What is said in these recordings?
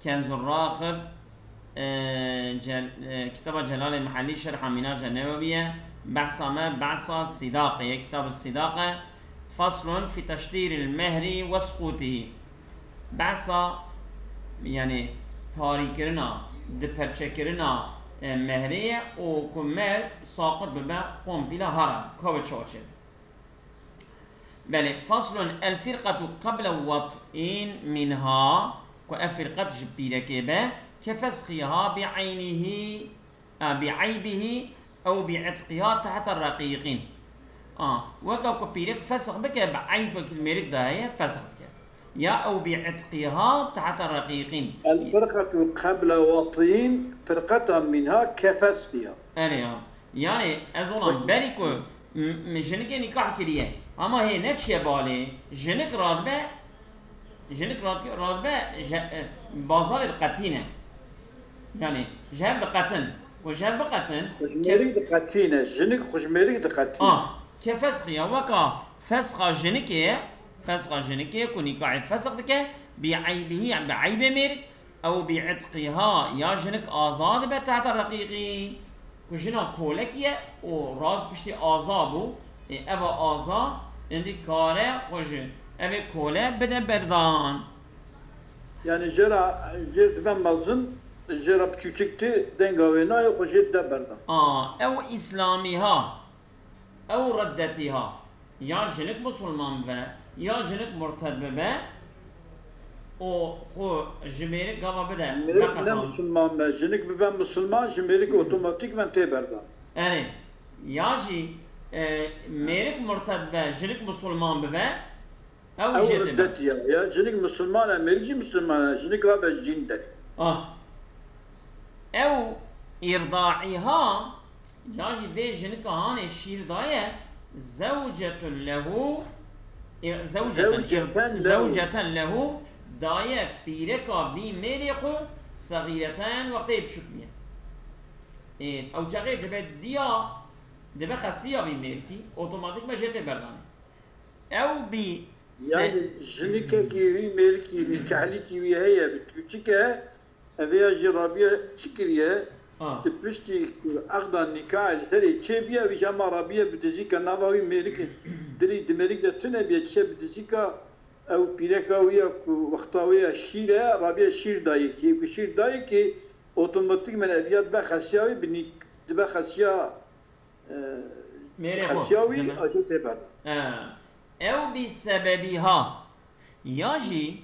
كنز الراغب كتاب جلال المحلي شرح منهاج النووية بحث الصداقة كتاب الصداقة فصل في تشطير المهر وسقوطه بحث يعني تاريكرنا دپرچكرنا مهرية و كمال ساقط بما قوم بلا هرم كوبتشوشل بله فصل الفرقة قبل وطئين منها كأفرقة جبيرة كفسخها بعيبه أو بعتقها تحت الرقيقين وكا كبيرك فسخ بك بعيبك الميرك ده هي فسخك يا أو بعتقها تحت الرقيقين. الفرقة قبل وطئين فرقة منها كفسخها يعني أظن بالكو جنك نكاح كريه اما هي نتشي بالي جنك راتبه بازار القتينه يعني جهب دقتن وجهب بقتن خجميري دقتينه جنك خجميري دقتينه كفسخيا وكا فسخ جنكيه كنكاح فسخ دك بعيبه بعيب ميرك او بعتقها يا جنك آزاد بتاعت الرقيقي كجنا كولكيه وراد بشتي آزابو ابا آزا عندي كاره خوش ابي كوله بده بردان يعني جرا ben mazın جرا küçüktü dengavena خوش de berdان او اسلاميها او ردتها يا جنك مسلمان به يا جنك مرتد به o خو جميرك قام بده ne Müslüman be jenik ben Müslüman jemerik otomatik ben te berdان yani yaji ميرك مرتد به جنك مسلمان به او ردت ya jenik Müslüman Amerikci Müslüman jenik va be jin der او ارضاعها yaji ve jenik hane şiir daye زوجة له زوجة له داية بيركا بي ميريخو صغيرتان وقتها بشكمية او جاغي دبا ديا دبا خاصية بي ميركي اوتوماتيك ما جيتي برداني او بي يعني جنكا كيوي ميركي نكحلي كيوي هي بتكوتيكا افيا جرابية شكرية تبشتي اغدا نكاح الهري تشيبيا وجاما رابية بدزيكا نافاوي ميركي دري دميرك دا تنبيا تشيب بدزيكا او بيركا ويا وقتاوية شيرة رابية شير دايكي وشير دايكي اوتوماتيك من افيات با خاصياوي بني دبا خاصيا خاصياوي اجو تبر او بسببها ياجي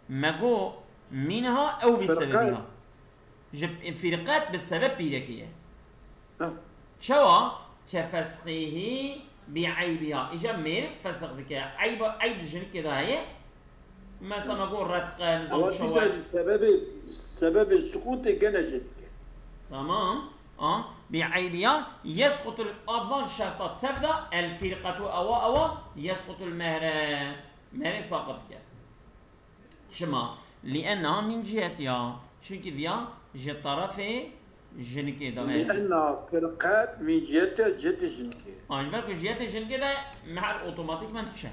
ماغو منها او بسببها جب فرقات بالسبب بيركيه شوا كفسخه بعيبها اجا ميرك فسخ بك عيب جنك كده هي مثلا نقول رتق نظام شوا سبب السقوط جنجت تمام بعيبها يسقط الأفضل شرطة تبدأ الفرقة أو يسقط المهر ساقط كده شما لأنها من جهتها çünkü via je tarafı jenike da لأن فرقات من جهة جهة جنكي أجمل كجهة جنكي ده محل أوتوماتيك من تشه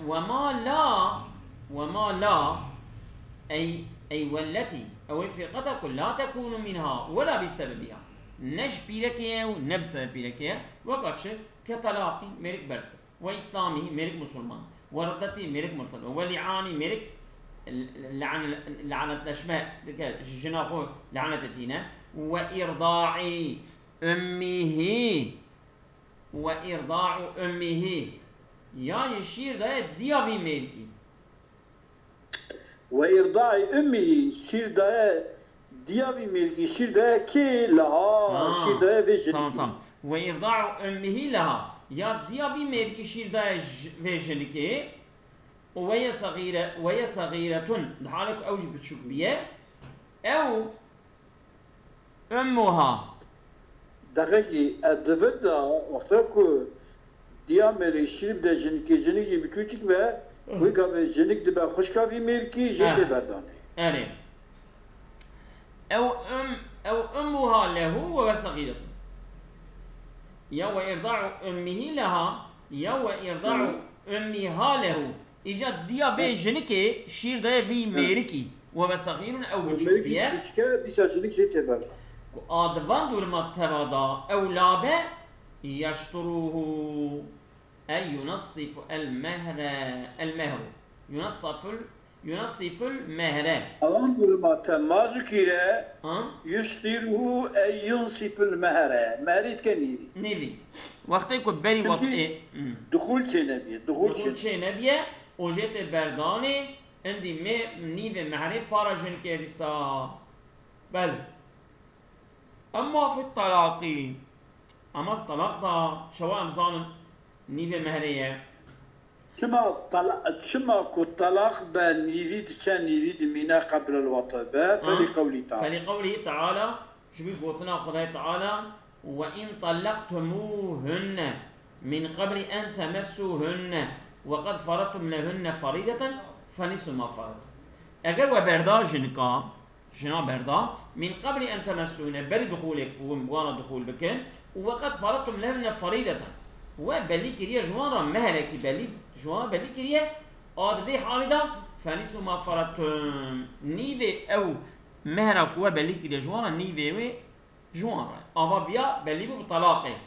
وما لا أي والتي أو الفرقة كلها تكون منها ولا بسببها نج بيركيه ونبسبب بيركيه وقتش كطلاقي ملك برد وإسلامي ملك مسلمان وردتي ملك مرتد ولعاني ملك لعنة الأشماء جناخو لعنة تينا وإرضاع أمه يا يشير ده ديابي ميلكي وإرضاع أمه شير ده ديابي ميلكي شير ده كي لها شير ده فيجنكي تمام وإرضاع أمه لها يا ديابي ميلكي شير ده فيجنكي وهي صغيرة لحالك أوج بتشكبية أو أمها دقيقي الدفدا وقتاكو ديامري شرب ده جنكي بكوتك به ويكا جنك دبا خشكا في ميركي جنكي برداني أو أمها له وهو صغيرة يا وإرضاع أمه لها يا وإرضاع أمها له إجا ديا بي جنكي شير ده في ميركي وهو صغير أو بتشوف ديا ميركي ديسا جنك جيت بر آدوان دور ما تبادا أو لابه يشتروه أي ينصف المهر ينصف المهر أوان دور ما تماز كيرا يشتروه أي ينصف المهر مهريت كنيدي نيدي وقت يكون بري وقت إيه دخول شيء نبيه دخول شيء نبيه وجيت برداني عندي نيفي مهري بارا جنكي ديسا بل أما في الطلاق ده شواء ظالم نيفي مهرية كما الطلاق بنيفي تشان نيفي منا قبل الوطبة فلقوله تعالى شو بيقولنا خدای تعالى وإن طلقتموهن من قبل أن تمسوهن وقد فرضتم لهن فريضة فنصف ما فرض أجل وبردا جنا بردا من قبل أن تمسوهن بل دخولك ومبغانا دخول بكن وقد فرضتم لهن فريضة وبلي كريه جوانا مهلك بلي جوانا بلي كريه آدي حالدا فنصف ما فرضتم نيفي أو مهرك وبلي كريه جوانا نيفي جوانا أبا بيا بلي بطلاقه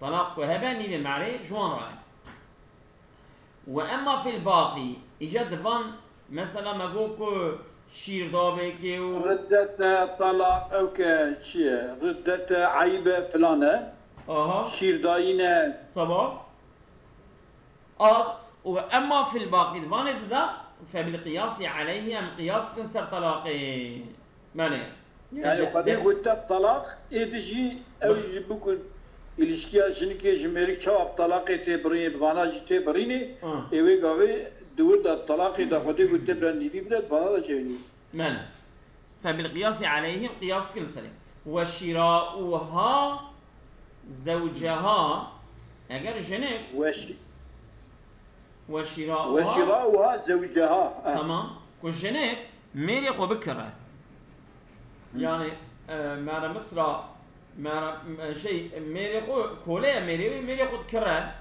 طلاق وهبا نيفي معري جوانا وأما في الباقي إجاد بان مثلا ما قوكو شير دابكي ردة طلاق أو كشيء ردة عيبة فلانة شير داينة طبعا وأما في الباقي البان ذا فبالقياس عليه أم قياس تنسر طلاقي مالي يعني قد قلت الطلاق إيدجي أو يجيبوك ilişkiye şimdi Cumhuriyet çabuk talak etebrini, bana citebrini, eve gavi duvur da talak edafati gutebren nidi bile bana da çeviri. من فبالقياس عليهم قياس كل سنة وشراؤها زوجها أجر جنك وشراؤها زوجها تمام كجنك ميري خو بكرة يعني مع مصر مع شيء ميري خو كولي ميري خو كرة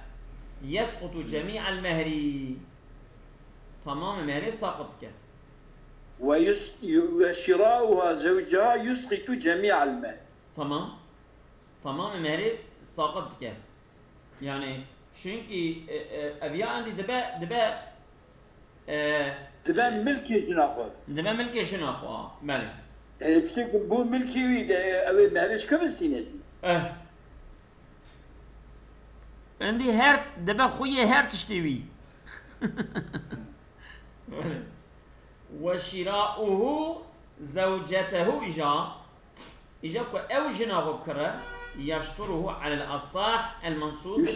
يسقط جميع المهر تمام المهر ساقط كه وشراؤها زوجها يسقط جميع المال. تمام المهر ساقط كه يعني شنكي أبيع عندي دبا ملكي جناخو دبا ملكي جناخو مالي بشكل بو ملكي ويد أبي مهرش كم السنة عندي هرت دبا خويا هرت تشتوي وشراؤه زوجته إجا أو جناه بكرة يشطره على الأصح المنصوص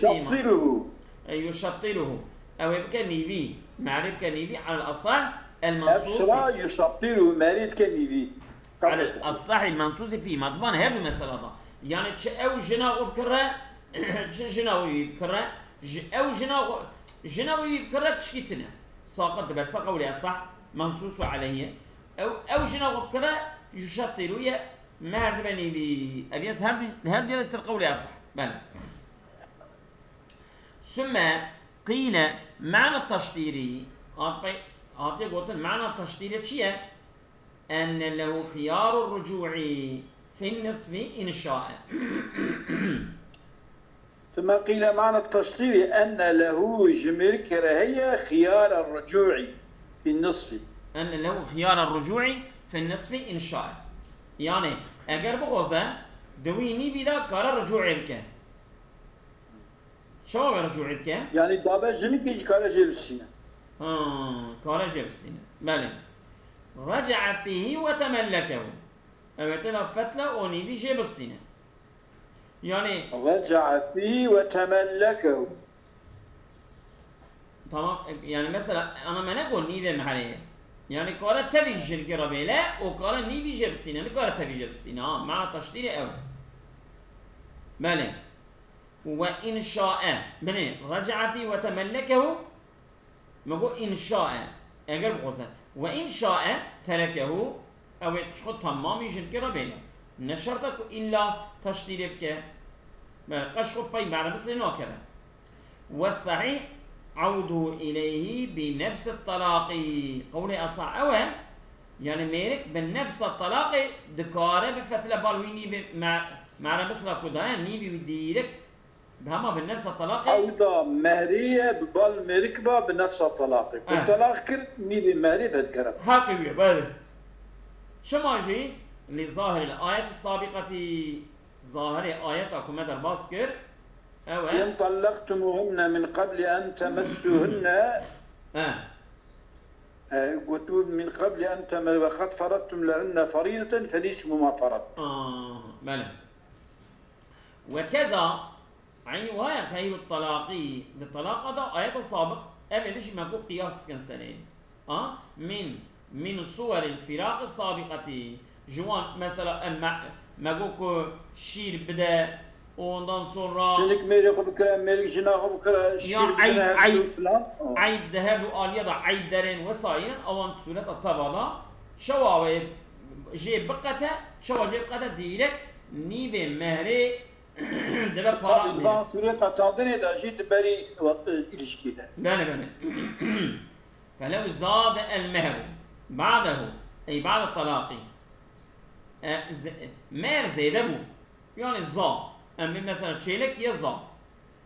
يشطره أو يبقى نيفي معرف كنيفي على الأصح المنصوص يشطره معرف كنيفي على الأصح المنصوص فيه ما طبعا هذه المسألة يعني أو جناه بكرة جناه بكرة أو جناه بكرة تشكيتنا ساقط بس قولي صح منصوص عليه أو جناه بكرة يشطره ما هردبني بأبيات هرب دي لسه قولي صح بل ثم قيل معنى التشطيري أعطي قلت معنى التشطيري شيء أن له خيار الرجوع في النصف إن شاء ثم قيل معنى التشطيري أن له جميل كراهية خيار الرجوع في النصف أن له خيار الرجوع في النصف إن شاء يعني اگر بخوزه دويني بدا كار رجوع بك شو رجوع بك يعني دابا جميل كي كار جبسينه كار جبسينه بله رجع فيه وتملكه أبتنا فتلة ونيبي جبسينه يعني رجع فيه وتملكه تمام يعني مثلا أنا ما نقول نيبي محلية يعني كارا تبي جرقي ربيلا وكارا نيبي جبسينه يعني كارا تبي جبسينه معنى تشطير أو بله وإن شاء بني رجع فيه وتملكه ما قول إن شاء أجر بخوزه وإن شاء تركه أو تشخط تمامي جرقي ربيلا نشرتك إلا تشطير بك قشخط باي معنى بس لنوكره والصحيح عودوا إليه بنفس الطلاق قولي أصح أوه يعني ميرك بنفس الطلاق دكارة بفتلة بالويني مع بس كده نيبي بديرك بهما بنفس الطلاق عودة مهرية ببال ميركبة بنفس الطلاق الطلاق كرت نيبي مهري تذكره حقيقة بالي شماجي لظاهر الآية السابقة ظاهر آية أكو مدر باسكر إن طلقتموهن من قبل أن تمسوهن قلت من قبل أن وقد فرضتم لهن فريضة فنصف ما فرضتم بلى وكذا عين وهي خير الطلاق بالطلاق هذا آية السابق أبدش ما كو قياس كنسلين من صور الفراق السابقة جوان مثلا ما كو شير بدا ondan sonra Şenik meri kubukra, meri jina kubukra, ya ayıp dehebu aliye da ayıp derin vesaire avan suret atabada şavave jebqata şava jebqata direk nive mehri deve para divan suret atadı ne da jid beri ilişkide. Yani فلو زاد المهر بعده أي بعد الطلاق مهر زيده بو يعني زاد أما مثلا تشيلك يزا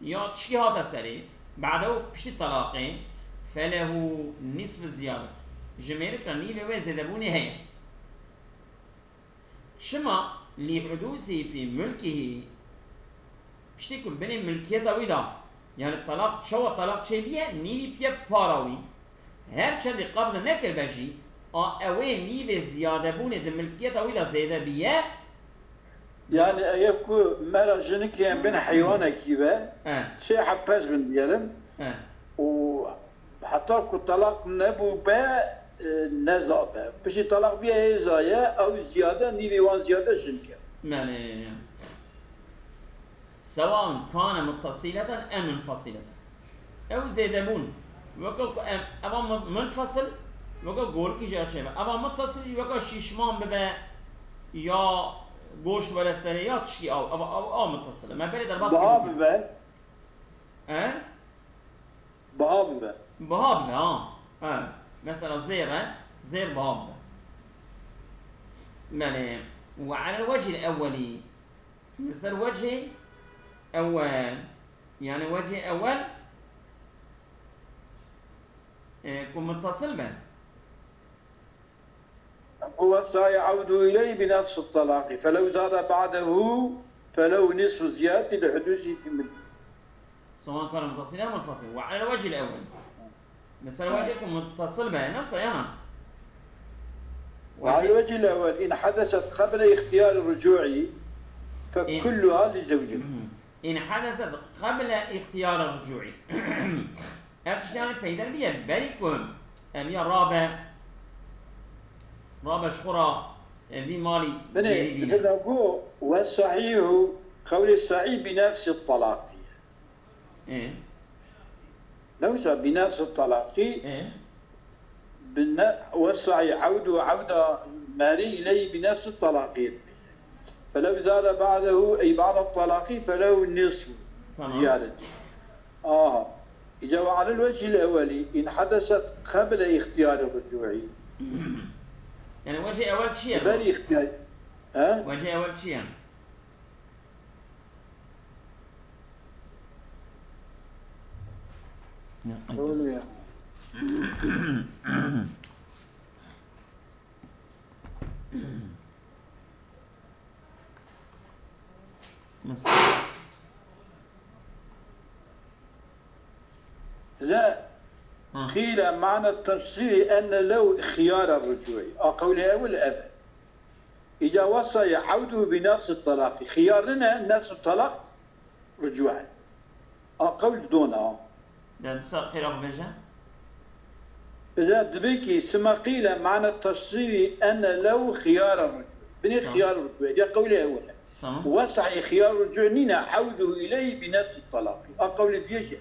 يا تشكي هذا سري بعده بشي طلاقين فله نصف الزيادة جميرك نيبه وزدبوني هي شما لحدوثه في ملكه بشتي كل بين ملكيته ويدا يعني الطلاق شو الطلاق شيء بيه نيبي بيه باراوي هر چند قبل نكر بجي اوه نيبه زيادة بونه ده ملكيته ويدا زيادة بيه Yani eğer ku merajını kiyen ben hayvana kibe şey hapaz ben diyelim o hatta ku talak ne bu be ne zabe peki talak bir ezaya او ziyade nivan ziyade şinke يعني سواء كان متصلة أم منفصلة أو زيدبون وكو أما منفصل وكو غور كي جاء شيء أما متصل وكو شيشمان ببه يا گوشت ولا سنه یا تشکی او متصله ما بري در باس بها ببر بها ببر بها ببر مثلا زير بها ببر مالي وعلى الوجه الأولي مثل وجه أول يعني وجه أول يكون متصل به هو سيعود إليه بنفس الطلاق فلو زاد بعده فلو نصف زيادة لحدوثه في ملكه سواء كان متصلا أو منفصلا وعلى الوجه الأول مثلا وجه يكون متصل به نفسه يعني وعلى الوجه الأول إن حدثت قبل اختيار الرجوع فكلها لزوجه إن حدثت قبل اختيار الرجوع أبشتاني بيدر بيه بريكم أمي الرابع رابش خورا في مالي هذا هو والصحيح قول الصحيح بنفس الطلاق ليس بنفس الطلاق والصحيح عودة مالي إليه بنفس الطلاق فلو زاد بعده أي بعد الطلاق فله النصف زيادة إذا وعلى الوجه الأولي إن حدثت قبل اختيار الرجوع يعني وجه أول شيء بري اختيار وجه أول شيء لا قيل معنى التفصيل أن لو خيار الرجوع قولها والأبد إذا وصى يعوده بنفس الطلاق خيارنا نفس الطلاق رجوعا قول دونه قيل بجا إذا دبيكي سما قيل معنى التفصيل أن لو خيار الرجوع بنيت خيار الرجوع إذا قولها ولا وسع خيار الرجوع نينا عوده إليه بنفس الطلاق قول بيجي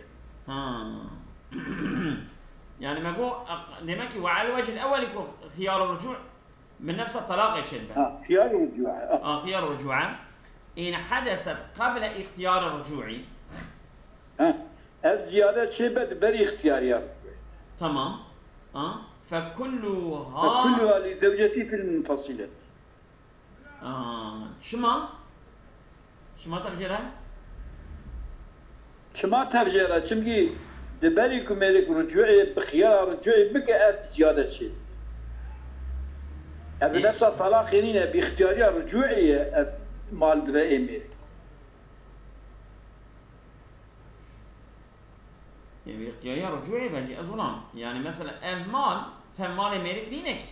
يعني ما هو دماكي وعلى الوجه الأول يكون خيار الرجوع من نفس الطلاق يتشبه خيار الرجوع خيار الرجوع إن حدثت قبل اختيار الرجوع ev ziyade çebed beri ihtiyariya. tamam. فكلها فكلها لزوجتي في المنفصلة. شما تفجيرها؟ شما تفجيرها çünkü دبري كمالك رجوعي بخيار رجوعي بك اف زيادة شيء. اف نفس الطلاق هنا باختيارية رجوعي مال دفا امير. يعني باختيارية رجوعي بجي أظلام يعني مثلا مال مال أمريك لينك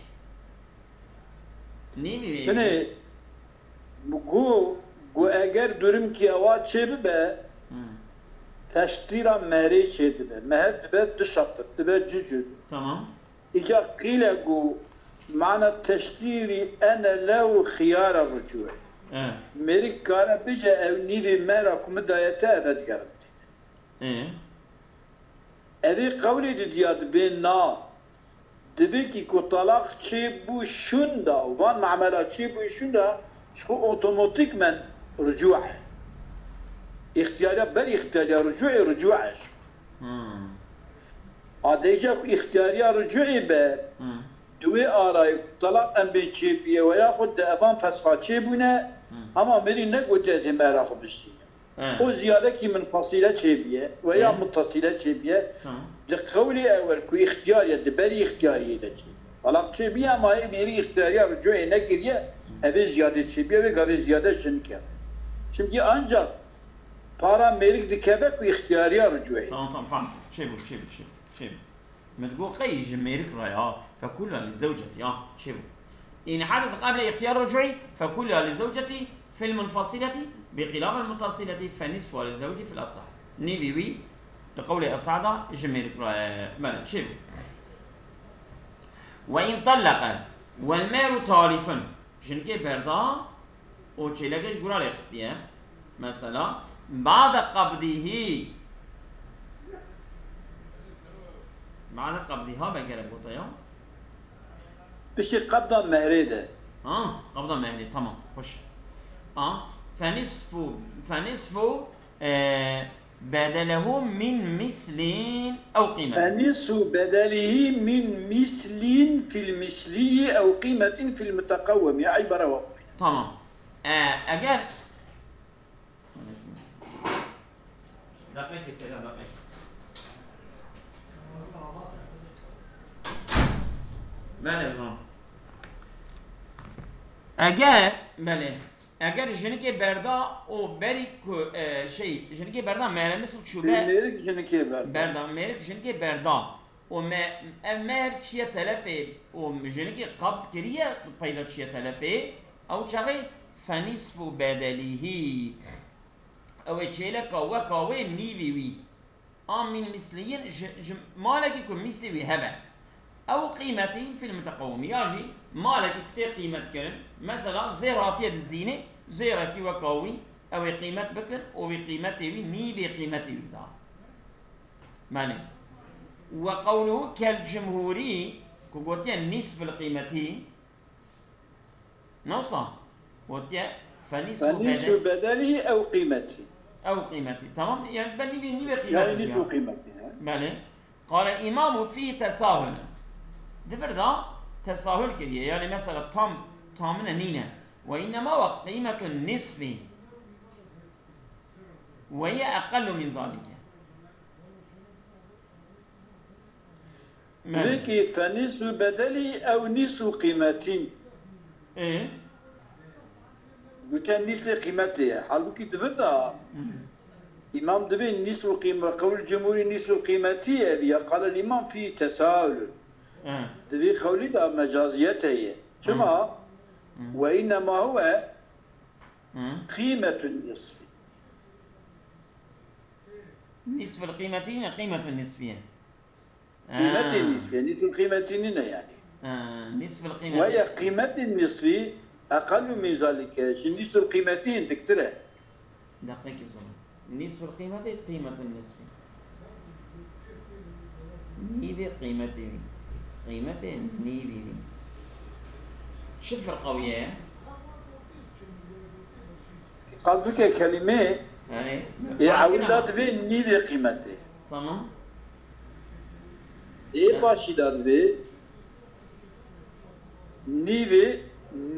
نيبي يعني بقو اگر durum ki ava çebibe teştira meri çedibe mehed be dışattı be cücü. Tamam. İca qile gu mana teştiri ene lev khiyara rücu. Merik kara bije ev nivi mera kumu dayete evet garanti. Evi kavli diyad ben na dedi ki ku talak çi bu şunda van mamela çi bu şunda şu otomatikmen rücu. İhtiyara ber ihtiyara rücu. Adayacak ihtiyariya rücu'i be دوی آرای طلاق ام بین چی بیه و یا خود افان فسخا چی بونه اما مری نگوده از مرا خود بشینه او زیاده کی منفصله چی بیه و یا متصله چی بیه لقولی اول که اختیاریه دبری اختیاریه ده چی طلاق چی بیه اما مری اختیاریه رجوعی نگیریه اوی زیاده چی بیه و اوی زیاده شنکه çünkü ancak para merik dikebe ki ihtiyariye rücu'i tamam şey bu ما تقول قيج ميرك رايها فكلها لزوجتي شبه إن حدث قبل اختيار رجعي فكلها لزوجتي في المنفصلة بخلاف المتصلة فنصفها للزوج في الأصح نيبي وي تقول الصعدة جميرك رايها شبه وإن طلق والمال طالف جنكي بردا او چلگش گورا لقستيه مثلا بعد قبضه بعد قبضها بقرا بوطيا بشي قبضة مهريدة قبضة مهريدة تمام خوش فنصف بدله من مثل أو قيمة فنصف بدله من مثل في المثلي أو قيمة في المتقوم يا عبارة واحدة تمام أجل دقيقة سيدة دقيقة بله اگر جنکی بردا او بری şey جنکی بردا meremiz çube merik جنکی بردا merik جنکی بردا o mer çiye telefi o جنکی قبض kiriye payda çiye telefi او çağı فنصف بدله او çele kawa nivi min misliyin malaki ku misli hebe أو قيمتين في المتقوم يجي مالك كتير قيمة كرن مثلا زيراتية الزينة زيركي وقوي أو قيمة بكر أو قيمته ني بقيمته دا معنى وقوله كالجمهوري كوتيا نصف القيمة نوصى كوتيا فنصف بدله أو قيمته تمام يعني بني بقيمته يعني نصف قيمته معنى قال الإمام في تساهل دبردا تساهل كريه يعني مثلا تامنا نينا وإنما قيمة النصف وهي أقل من ذلك لكي فنصف بدلي أو نصف قيمتي إيه قلت نصف قيمتي حالوكي دبردا إمام دبين نصف قيمة قول الجمهوري نصف قيمتي قال الإمام في تساهل دبي قولي دا مجازيته هي كما وإنما هو قيمة النصف نصف القيمتين قيمة النصفية قيمة النصفية نصف القيمتين يعني نصف القيمة وهي قيمة النصف أقل من ذلك نصف القيمتين تكتره دقيق الزمن نصف القيمة قيمة النصف نيبي قيمتين نيبي شو الفرق وياه؟ قصدك كلمة يعود بين نيبي قيمته Tamam. باشی داد به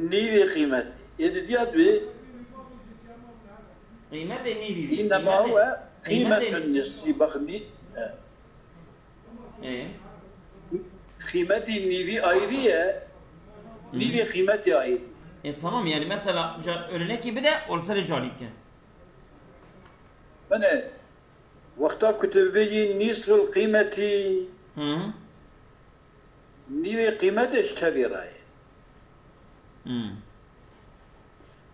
نیوی قیمت یه دیاد به قيمة نيفي إنما هو قيمة النصف بخدي ايه قيمة النيفي أيدية نيفي قيمة أيدي tamam yani mesela örnek bir de olsa ricalık. أنا وقتها كتب بيجي نصف القيمة نيفي قيمة اشتبه راي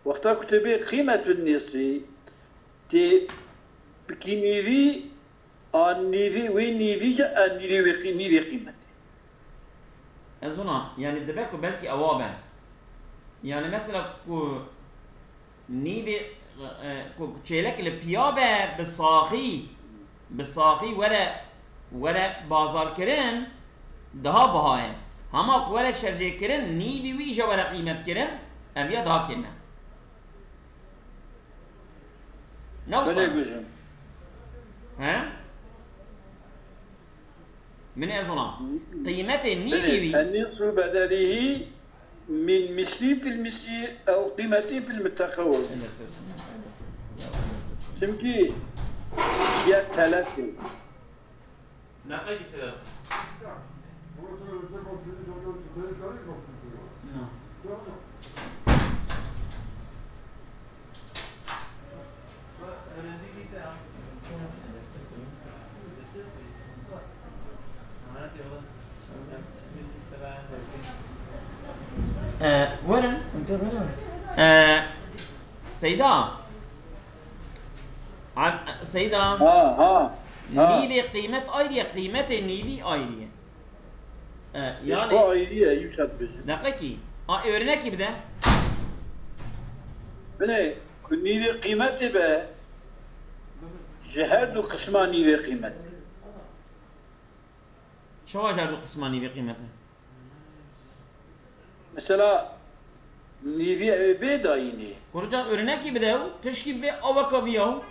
وقتها كتب قيمة النصف تي بكي نيفي نيفي وين نيفي جاء نيفي قيمة أظن يعني دبكو بلكي أوابع يعني مثلا كو نيفي كو تشيلك البيابة بالصاخي ولا بازار كرن دها بهاي هما ولا شرجي كرن نيفي ويجا ولا قيمة كرن أبيا دها كنا نوصل ها من أظن قيمة النيفي النصف بدله من مثلي في المثلي أو قيمتي في المتقول سمكي يا ثلاثة نقل سلام وين سيدا نيلي قيمة أيدية قيمة نيلي أيدية يعني أيدية يوشد بس دقيقي أورناكي بده بني كل نيلي قيمته به جهاد وقسمان نيلي قيمته شو جهاد وقسمان نيلي قيمته مثلا نيلي بيدايني كورجان أورناكي بده تشكي به أوكا بيو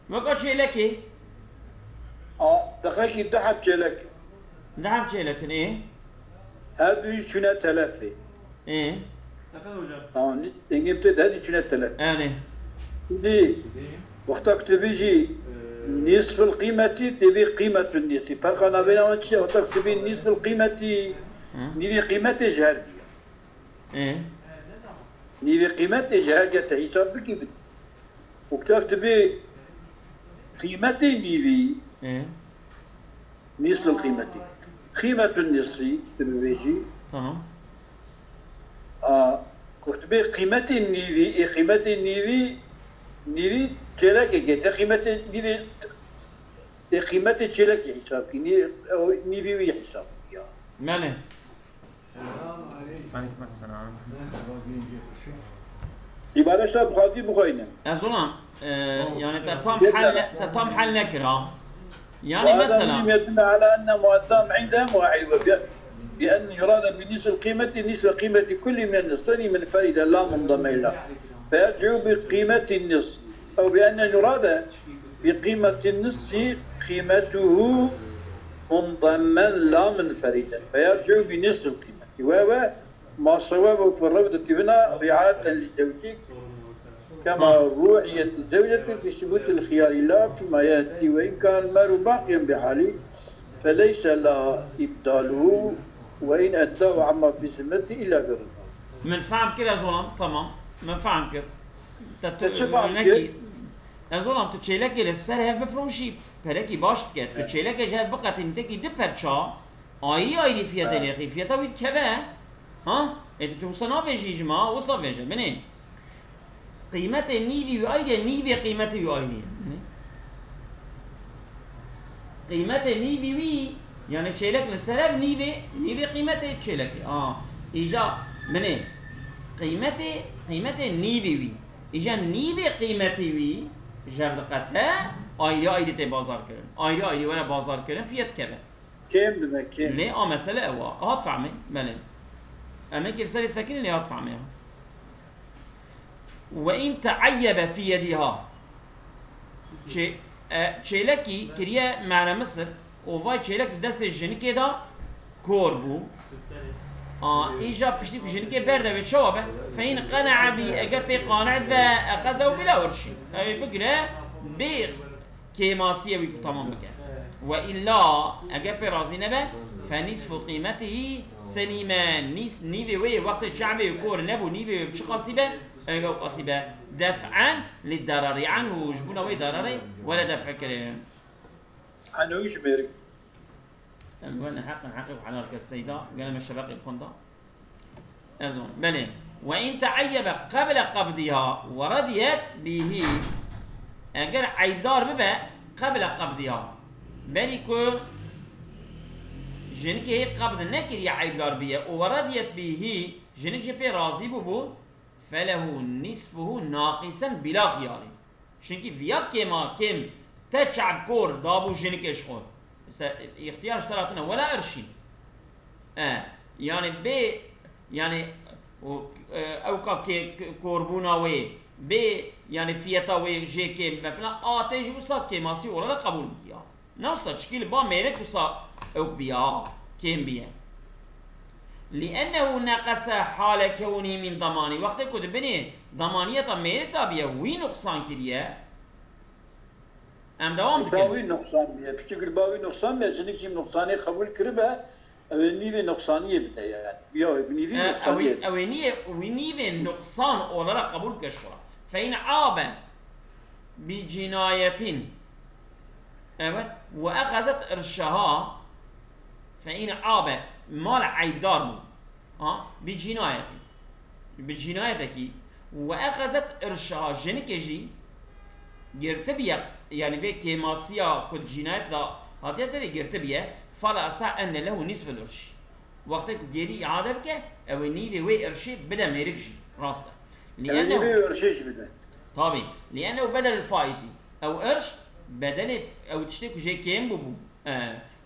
وقت شيلكي دقيقي دحب شيلك دحب شيلك ايه هذه شنو ثلاثة ايه تمام انجبت هذه شنو ثلاثة ايه دي وقتها تبيجي نصف القيمة تبي قيمة النصف فرق أنا بينهم وقتها تبي نصف القيمة نيجي قيمة جهردية ايه نيجي قيمة جهردية تحسب بكيف وقتها تبي قيمة نيفي نصف القيمة قيمة النصف تبيجي تمام كتبي قيمة النيفي قيمة النيفي تشيلك جت قيمة النيفي قيمة تشيلك حساب نيفي وي حساب ماله عليكم السلام يبقى شاب غادي بغينا أظن يعني تتم حل نكرة يعني مثلا يدل على أن مقدم عندهم واحد بأن يراد بنصف القيمة نصف قيمة كل من النصفين منفردا لا منضم له فيرجع بقيمة النصف أو بأن يراد بقيمة النصف قيمته منضما لا منفردا فيرجع بنصف القيمة وهو ما صوابه في الربط هنا رعاية لزوجك كما روحية زوجته في ثبوت الخيار لا فيما يأتي وإن كان المال باقيا بحاله فليس لا إبداله وإن أداه عما في ذمته إلا برضا. من فهم كده ظلم تمام من فهم كده. ظلم تشيلك للسر بفروشي بركي باشت كده تشيلك جهة بقى تنتكي دبرشا أي فيها دليل فيها تويد كذا ها إنت شو صنابيجي جماعة وصابيجي منين؟ قيمة النيفي وأيدي النيفي قيمته وأيدي قيمة النيفي وي يعني تشيلك للسلام نيفي قيمته تشيلك إجا منين؟ قيمة النيفي وي إجا نيفي قيمته وي جردقتها أيدي تبازار كرن أيدي ولا بازار كرن فيها كذا كم بمكان ليه مسألة هو هدفع مين منين؟ أما كرسالي ساكن اللي هدفع مين وإن تعيب في يدها چیلکی کریه معنی مصر و وای چیلک دست جنکی دا کور بو ایجا پشتی جنکی برده و شوابه فین قنع بی اگر پی قانع و اخذه بلا ورشی بگره بی كيماسية وتمام بك وإلا أجاب رازينة فنصف قيمته سليما نيفي وي وقت الشعب يكور نبو نيفي بشقاسيبة أيوة قاسيبة دفعا للضرر عنه وجبونا وي ضرري ولا دفع كلام عنه وش بيرك قلنا حقا على السيدة قال ما الشباب الخندا أظن بلى وإن تعيب قبل قبضها ورضيت به اگر عیبدار ببه قبل قبضها بلی که جنک هی قبض نکری عیبدار بیه و رضیت بیهی جنک جپی راضی بو فله نصفه ناقصا بلا خیاری شنکی ویا کما کم تشعب کور دابو جنک اشخور اختیار اشتراتنا ولا ارشي يعني بي يعني او كوربونا وي بي يعني فيتا وي جي كي مثلا تيجي وصا كيماسي ولا قبول بيها نفس تشكيل با ميرك وصا او بيها كيم بيها لانه نقص حال كونه من ضماني وقت كنت بني ضمانيه ميرك بيها وين نقصان كريه ام دوام دكن باوي نقصان بيها بيشكل باوي نقصان بيها جنك كيم نقصاني قبول كربه اويني نقصانيه بتا يعني بيها بني نقصانيه اويني نقصان ولا قبول كشخره فإن عاب بجناية وأخذت إرشها فإن عاب مال عيدار بجنايتك وأخذت إرشها جنكجي يرتبيا يعني بك ماسيا كل جناية ذا هذا زي يرتبيا فلا أسع أن له نصف الإرش وقتك جري إعادة بك أو نيبي وي إرشي بدا ميركجي راسته لأنه طبعا لأنه بدل الفايتي أو قرش بدل أو تشتكي جاي كيم بوبو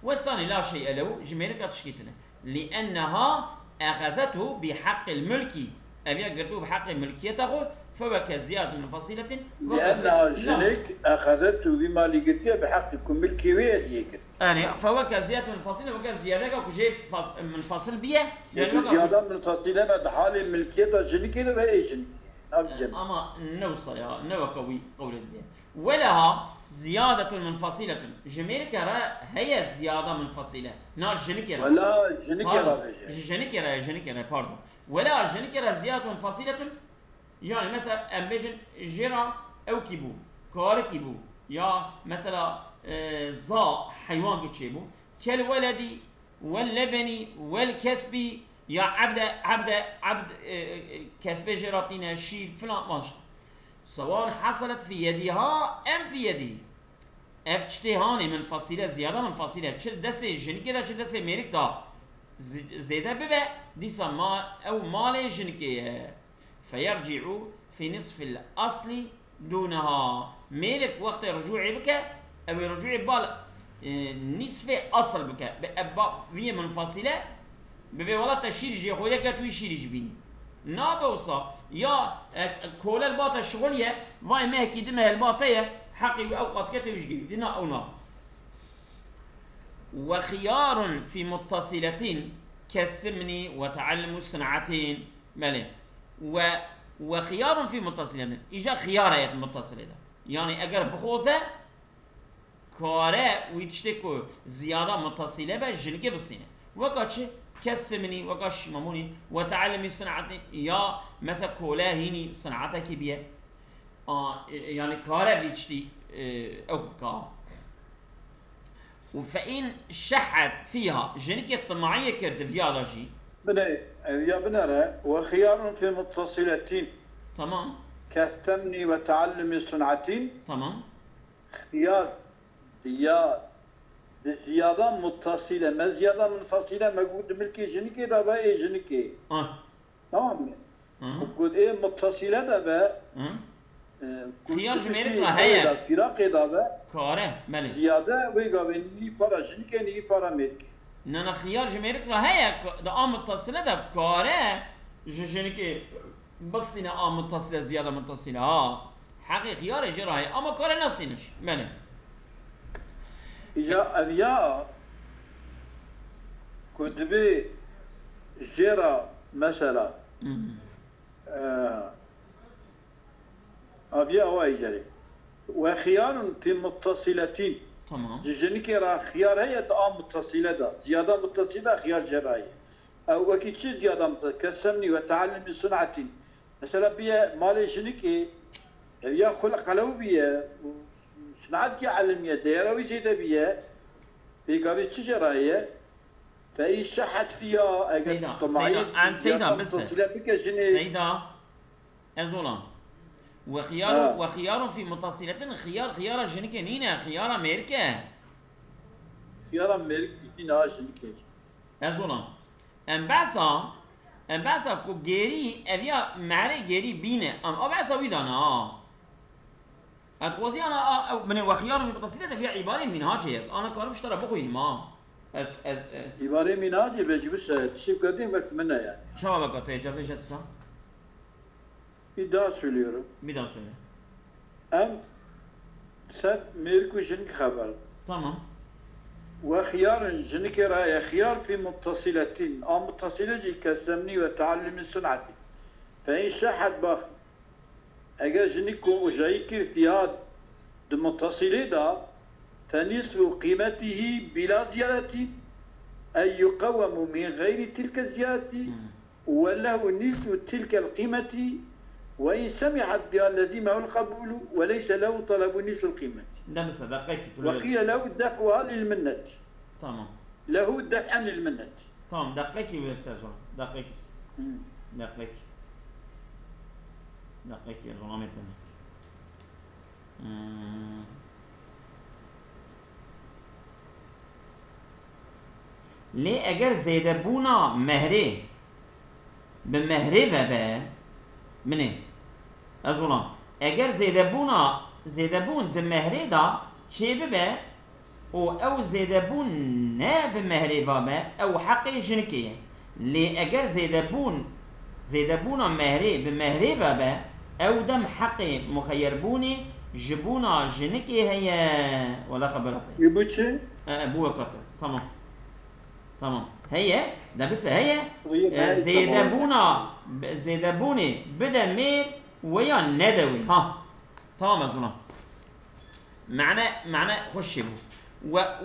والثاني لا شيء له جميلك تشكيتنا لأنها أخذته بحق الملكي أبي قلته بحق ملكيته فهو كزيادة من فصيلة لأنها جنك أخذته بما لقيتها بحق ملكي ويديك يعني فهو كزيادة من فصيلة وكزيادة كوجي من فصل بيه يعني زيادة من فصيلة بعد حال ملكيتها جنك إذا بأي جنك أما نوصى يا نوكوي قول الدين ولها زيادة منفصلة جميلكرة هي زيادة منفصلة نا جنكرة ولا جنكرة باردون ولا جنكرة زيادة منفصلة يعني مثلا أمبيجن جرا أو كيبو كار كيبو يا مثلا زا حيوان كتشيبو كالولدي واللبني والكسبي يا عبد كسب جراتينا شيء فلان ماشي سواء حصلت في يدها ام في يده ابتشتهاني من فصيله زياده من فصيله تشل دسته جنكي دا تشل دسته ميرك دا زياده ببه ديسا مال او مال جنكي فيرجع في نصف الاصل دونها ميرك وقت رجوعي بك او رجوعي بال نصف اصل بك في منفصله ببي والله تشير جي خويا كتوي شيرج بيني نابوصا يا كول الباطه الشغليه واي ما اكيد ما الباطيه حقي اوقات كتوي جي دينا او نا وخيار في متصلتين كالسمن وتعلم الصنعتين مالي وخيار في متصلتين اجا خيارات متصله يعني اگر بخوزه كاره ويتشتكو زياده متصله بجنكي بسينه وكاتش كسمني وكاش ماموني وتعلمي صنعتي يا مثلا كولا هيني صنعتك بيه يعني كاره بيشتي او كا وفإن شحت فيها جنكية طماعية كرد فيها جي بنا يا بنرى وخيار في متصلتين تمام كالثمن وتعلم صنعتين تمام خيار زيادة متصلة ما زيادة منفصلة موجود ملكي جنكي دابا ايه جنكي تمام وقود ايه متصلة دابا خيار جميرك لا هي فراقي دابا كاره مالي زيادة ويقابل ني بارا جنكي ني بارا ملكي نانا خيار جميرك لا هي دا متصلة دا كاره جنكي بس هنا متصلة زيادة متصلة حقي خيار جراي اما كار نسينش بله إذا أبيا كنت بي جرا مثلا أبيا واي جري وخيار في متصلتين تمام جنك را خيار هي دعاء متصلة دا زيادة متصلة خيار جراي أو أكيد شيء زيادة متصلة كسمني وتعلم صنعتي مثلا بيا مالي جنك أبيا خلق له بيا صنعت علمية دايرة وزيادة بيا بيقابل شيء جراي فأي شحت فيها سيدا بس سيدا أزولا وخيار في متصلة خيار جنك نينا خيار أمريكا خيار أمريكا نينا جنك أزولا أم بعثا كو جيري أبيا معري جيري بينا أم بعثا ويدانا أتوزي أنا من وخيار في متصلة أبيا عبارة من هاجيز أنا كارم اشترى بخوين ما عبارة من هاجي بيجي بس تشيب قديم بس منها يعني شو بقى تيجي جتسا Bir daha söylüyorum. Bir daha söyle. Sen Merkü Jink haber. Tamam. وخيار جنك راية خيار في متصلتين أو متصلة كالسمني وتعلم الصنعة فإن شاحت باخ أجا جنك وجايك ارتياد متصلة دا فنصف قيمته بلا زيادة أي يقوم من غير تلك الزيادة وله نصف تلك القيمة وإن سمحت بها لزمه القبول وليس له طلب نصف القيمة. ده مثلا دقيقة وقيل له دفعها للمنة. تمام. له دفعا للمنة. تمام دقيقة ولا بس دقيقة. دقيقة. دقيقة الغرامة تمام. ليه أجر زيادة بونا مهري بمهري وبا منه أزولا أجر زيادة بون دمهري دا شيء ببا أو زيادة بون نا بمهري وبا أو حقي جنكية ليه أجر زيادة بونا مهري بمهري وبا أو دم حقي مخير بوني جبونا جنكي هي ولا خبرتي يبوتشي أبوه كتر تمام هي ده بس هي زيدبوني بدا ميل ويا ندوي ها تمام يا زلمه معنى خش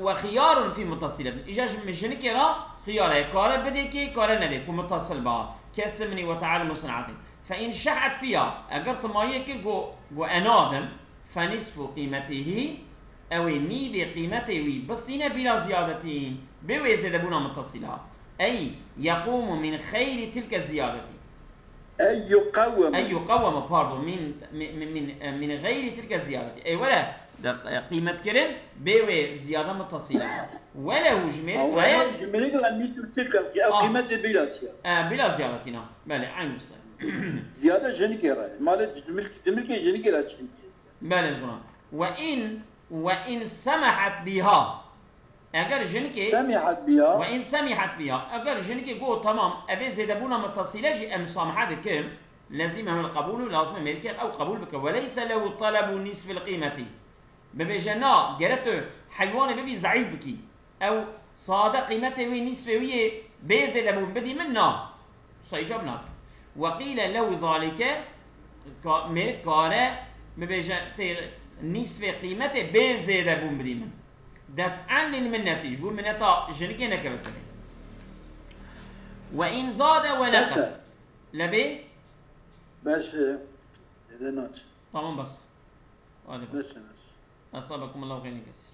وخيار في متصلة اجاج مشنك را خيار كار بديكي كار ندي متصل با كسمني وتعلم صنعتي فان شحت فيها اجرت مايك جو انادم فنصف قيمته أو ني بقيمته بصينا بلا زيادة بوي زيادة متصلة أي يقوم من خير تلك الزيادة أي يقوم باردو من غير تلك الزيادة أي ولا قيمة كرن بوي زيادة متصلة ولا جميل جميل مثل تلك قيمة بلا زيادة بلا زيادة نعم بله عين بس زيادة جنكيرة مالك جميل جنكيرة بله زمان وإن سمحت بها اگر جنكي سمحت بها وإن سمحت بها اگر جنكي جو تمام أبي زيدبونا متصلة جي مسامحة كم لازمه القبول لازم ملكه أو قبول بك وليس له طلب نصف القيمة ببجنا جرت حيوان ببي ضعيف بكي أو صاد قيمته ونصفه ويه بزيدبون بدي منا سيجابنا وقيل له ذلك ملك كاره ببجنا نصف قيمته بزيادة بون بديمن دفعا للمنة يقول منتا جنكي نكبسني وإن زاد ونقص لبي بس إذا نات تمام بس أصابكم الله خير كثير